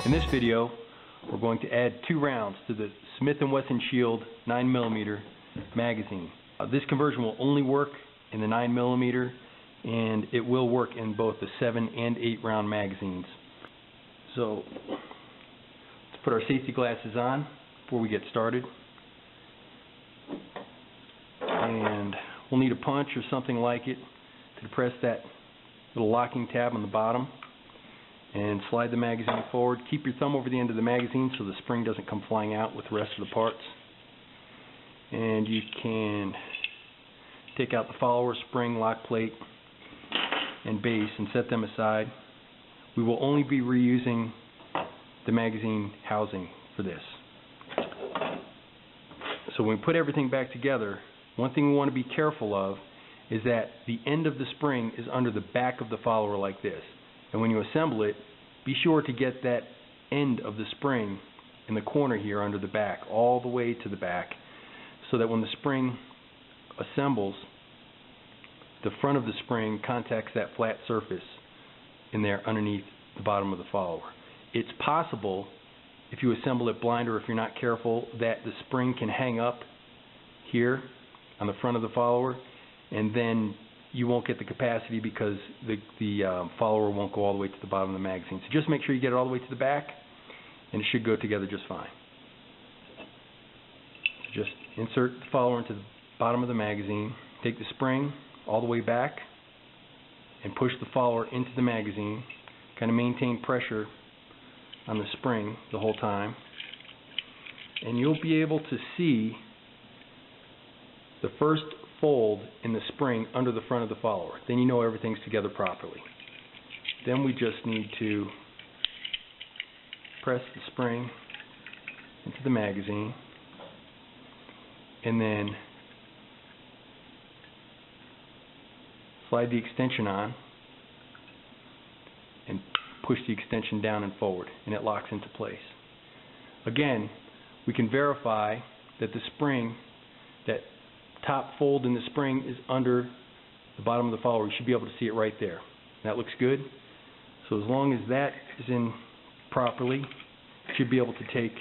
In this video, we're going to add 2 rounds to the Smith & Wesson Shield 9mm magazine. This conversion will only work in the 9mm, and it will work in both the 7 and 8 round magazines. So let's put our safety glasses on before we get started. And we'll need a punch or something like it to depress that little locking tab on the bottom and slide the magazine forward. Keep your thumb over the end of the magazine so the spring doesn't come flying out with the rest of the parts. And you can take out the follower, spring, lock plate, and base and set them aside. We will only be reusing the magazine housing for this. So when we put everything back together, one thing we want to be careful of is that the end of the spring is under the back of the follower like this. And when you assemble it, be sure to get that end of the spring in the corner here under the back, all the way to the back, so that when the spring assembles, the front of the spring contacts that flat surface in there underneath the bottom of the follower. It's possible, if you assemble it blind or if you're not careful, that the spring can hang up here on the front of the follower, and then you won't get the capacity because the follower won't go all the way to the bottom of the magazine. So just make sure you get it all the way to the back, and it should go together just fine. So just insert the follower into the bottom of the magazine, take the spring all the way back, and push the follower into the magazine. Kind of maintain pressure on the spring the whole time, and you'll be able to see the first fold in the spring under the front of the follower. Then you know everything's together properly. Then we just need to press the spring into the magazine and then slide the extension on and push the extension down and forward, and it locks into place. Again, we can verify that the spring, that top fold in the spring, is under the bottom of the follower. You should be able to see it right there. That looks good. So as long as that is in properly, you should be able to take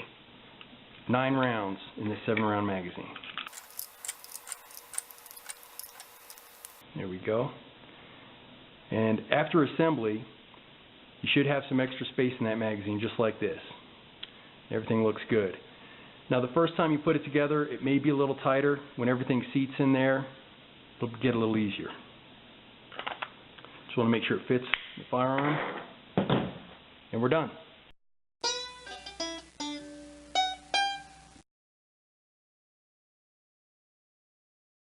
9 rounds in this 7 round magazine. There we go. And after assembly, you should have some extra space in that magazine, just like this. Everything looks good. Now the first time you put it together, it may be a little tighter. When everything seats in there, it'll get a little easier. Just want to make sure it fits the firearm, and we're done.